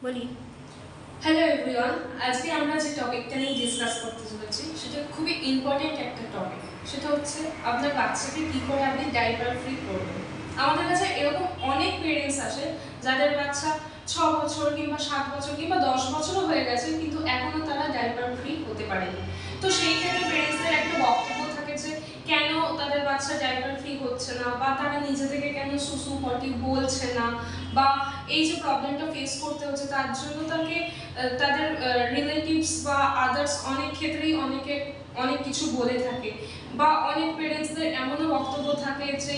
বলি। Hello everyone, আজকে আমরা যে টপিকটা নিয়ে ডিসকাস করতে চলেছি সেটা খুবই ইম্পর্টেন্ট একটা টপিক। সেটা হচ্ছে আপনার বাচ্চাকে কী করে আপনি ডাইপার ফ্রি করবেন। আমাদের কাছে এরকম অনেক পেরেন্টস আসে যাদের বাচ্চা 6 বছর কিংবা 7 বছর কিংবা 10 বছরও হয়ে গেছে, কিন্তু এখনও তারা ডাইপার ফ্রি হতে পারেনি। তো সেই ক্ষেত্রে পেরেন্টসদের একটা বক্তব্য থাকে যে কেন তাদের বাচ্চা ডাইপার ফ্রি হচ্ছে না, বা তারা নিজে থেকে কেন সুসু পটি বলছে না, বা এই যে প্রবলেমটা ফেস করতে হচ্ছে তার জন্য তাকে তাদের রিলেটিভস বা আদার্স অনেক ক্ষেত্রেই অনেক কিছু বলে থাকে। বা অনেক পেরেন্টসদের এমনও বক্তব্য থাকে যে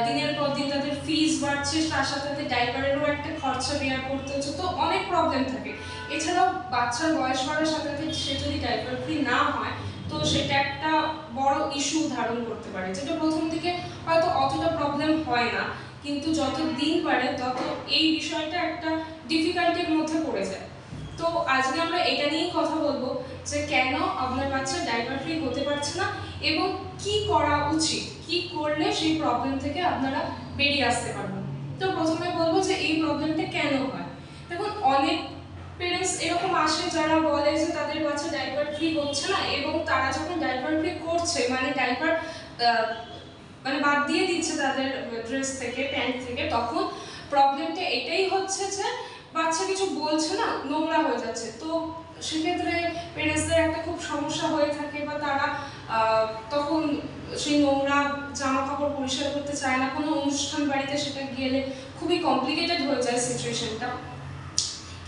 দিনের পর দিন তাদের ফিস বাড়ছে, তার সাথে সাথে ডাইপারেরও একটা খরচা বেয়ার করতে হচ্ছে, তো অনেক প্রবলেম থাকে। এছাড়াও বাচ্চার বয়স বাড়ার সাথে সাথে সে যদি ডাইপার ফ্রি না হয় তো সেটা একটা বড় ইস্যু ধারণ করতে পারে, যেটা প্রথম দিকে হয়তো অতটা প্রবলেম হয় না, কিন্তু যত দিন বাড়ে তত এই বিষয়টা একটা ডিফিকাল্টির মধ্যে পড়ে যায়। তো আজকে আমরা এটা নিয়েই কথা বলবো যে কেন আপনার বাচ্চা ডাইপার ফ্রি হতে পারছে না এবং কি করা উচিত, কি করলে সেই প্রবলেম থেকে আপনারা বেরিয়ে আসতে পারবেন। তো প্রথমে বলবো যে এই প্রবলেমটা কেন হয়। দেখুন, অনেক পেরেন্টস এরকম আসে যারা বলে যে তাদের বাচ্চা ডাইপার ফ্রি হচ্ছে না, এবং তারা যখন ডাইপার ফ্রি করছে মানে ডাইপার মানে বাদ দিয়ে দিচ্ছে তাদের ড্রেস থেকে, প্যান্ট থেকে, তখন প্রবলেমটা এটাই হচ্ছে যে বাচ্চা কিছু বলছে না, নোংরা হয়ে যাচ্ছে। তো সেক্ষেত্রে পেরেন্টসদের একটা খুব সমস্যা হয়ে থাকে, বা তারা তখন সেই নোংরা জামা কাপড় পরিষ্কার করতে চায় না। কোনো অনুষ্ঠান বাড়িতে সেটা গেলে খুবই কমপ্লিকেটেড হয়ে যায় সিচুয়েশনটা।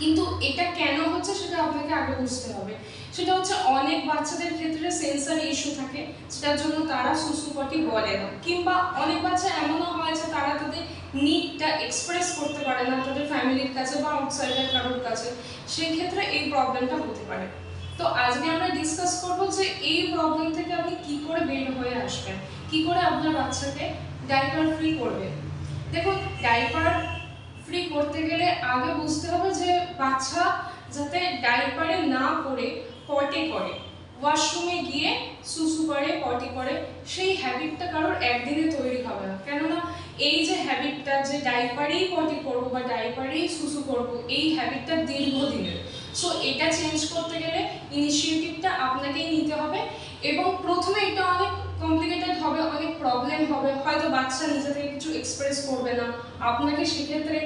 কিন্তু এটা কেন হচ্ছে সেটা আপনাকে আগে বুঝতে হবে। সেটা হচ্ছে অনেক বাচ্চাদের ক্ষেত্রে সেন্সর ইস্যু থাকে, যেটার জন্য তারা সুসু পটি বলে না, কিংবা অনেক বাচ্চা এমনও হয় যে তারা তাদের নিডটা এক্সপ্রেস করতে পারে না তাদের ফ্যামিলির কাছে বা আউটসাইডার কারোর কাছে। সেই ক্ষেত্রে এই প্রবলেমটা হতে পারে। তো আজকে আমরা ডিসকাস করবো যে এই প্রবলেম থেকে আপনি কি করে বের হয়ে আসবেন, কি করে আপনার বাচ্চাকে ডাইপার ফ্রি করবেন। দেখুন, ডাইপার ফ্রি করতে গেলে আগে বুঝতে হবে যে বাচ্চা যাতে ডাইপারে না পড়ে পটি করে, ওয়াশরুমে গিয়ে সুসু করে, পটি করে, সেই হ্যাবিটটা কারোর একদিনে তৈরি হবে না। কেননা এই যে হ্যাবিটটা, যে ডাইপারেই পটি করবো বা ডাইপারেই সুসু করবো, এই হ্যাবিটটা দীর্ঘদিনের। সো এটা চেঞ্জ করতে গেলে ইনিশিয়েটিভটা আপনাকেই নিতে হবে, এবং প্রথমে এটা অনেক কমপ্লিকেটেড হবে, অনেক প্রবলেম হবে, হয়তো বাচ্চা নিজে থেকে কিছু এক্সপ্রেস করবে না, আপনাকে সেক্ষেত্রে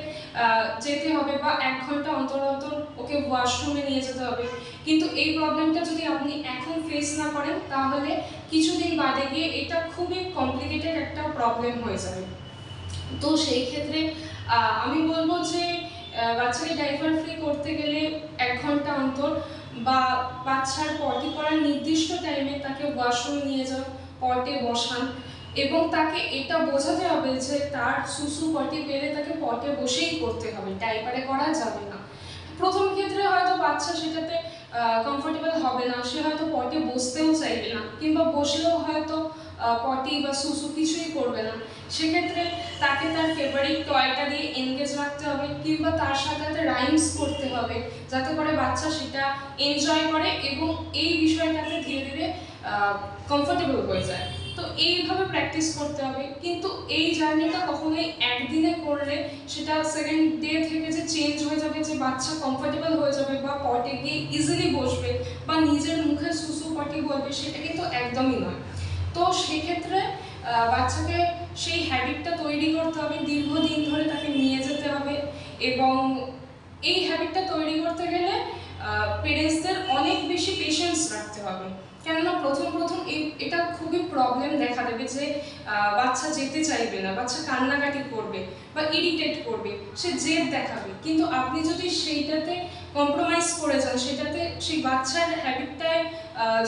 যেতে হবে, বা 1 ঘন্টা অন্তর অন্তর ওকে ওয়াশরুমে নিয়ে যেতে হবে। কিন্তু এই প্রবলেমটা যদি আপনি এখন ফেস না করেন তাহলে কিছুদিন বাদে গিয়ে এটা খুবই কমপ্লিকেটেড একটা প্রবলেম হয়ে যাবে। তো সেই ক্ষেত্রে আমি বলবো যে বাচ্চাকে ডাইপার ফ্রি করতে গেলে 1 ঘন্টা অন্তর, বা বাচ্চার পটি করার নির্দিষ্ট টাইমে তাকে ওয়াশরুমে নিয়ে যান, পটে বসান, এবং তাকে এটা বোঝাতে হবে যে তার সুসু পটি পেলে তাকে পটে বসেই করতে হবে, ডাইপারে করা যাবে না। প্রথম ক্ষেত্রে হয়তো বাচ্চা সেটাতে কমফোর্টেবল হবে না, সে হয়তো পটে বসতেও চাইবে না, কিংবা বসলেও হয়তো পটি বা সুসু কিছুই করবে না। সেক্ষেত্রে তাকে তার ফেভারিট টয়টা দিয়ে এনগেজ রাখতে হবে, কিংবা তার সাথে রাইমস করতে হবে, যাতে করে বাচ্চা সেটা এনজয় করে এবং এই বিষয়টাতে ধীরে ধীরে কমফোর্টেবল হয়ে যায়। তো এইভাবে প্র্যাকটিস করতে হবে। কিন্তু এই জার্নিটা কখনোই একদিনে করলে সেটা সেকেন্ড ডে থেকে যে চেঞ্জ হয়ে যাবে, যে বাচ্চা কমফোর্টেবল হয়ে যাবে বা পটে গিয়ে ইজিলি বসবে বা নিজের মুখে সুসু পটি বলবে, সেটা কিন্তু একদমই নয়। তো সেক্ষেত্রে বাচ্চাকে সেই হ্যাবিটটা তৈরি করতে হবে, দীর্ঘদিন ধরে তাকে নিয়ে যেতে হবে, এবং এই হ্যাবিটটা তৈরি করতে গেলে পেরেন্টসদের অনেক বেশি পেশেন্স রাখতে হবে। কেননা প্রথম প্রথম এটা খুবই প্রবলেম দেখা দেবে যে বাচ্চা যেতে চাইবে না, বাচ্চা কান্নাকাটি করবে বা ইরিটেট করবে, সে জেদ দেখাবে। কিন্তু আপনি যদি সেইটাতে কম্প্রোমাইজ করে যান, সেটাতে সেই বাচ্চার হ্যাবিটটায়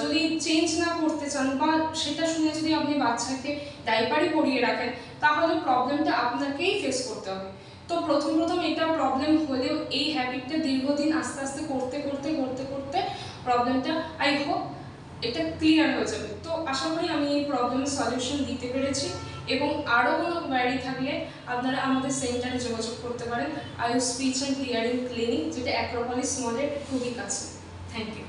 যদি চেঞ্জ না করতে চান, বা সেটা শুনে যদি আপনি বাচ্চাকে ডাইপারই পরিয়ে রাখেন, তাহলে প্রবলেমটা আপনাকেই ফেস করতে হবে। তো প্রথম প্রথম এটা প্রবলেম হলেও এই হ্যাবিটটা দীর্ঘদিন আস্তে আস্তে করতে করতে করতে করতে প্রবলেমটা আই হোপ এটা ক্লিয়ার হয়ে যাবে। তো আশা করি আমি এই প্রবলেমের সলিউশন দিতে পেরেছি, এবং আরও কোনো কোয়ারি থাকলে আপনারা আমাদের সেন্টারে যোগাযোগ করতে পারেন, Ayush speech and hearing clinic, যেটা অ্যাক্রোপলিস মলের খুবই কাছে। Thank you.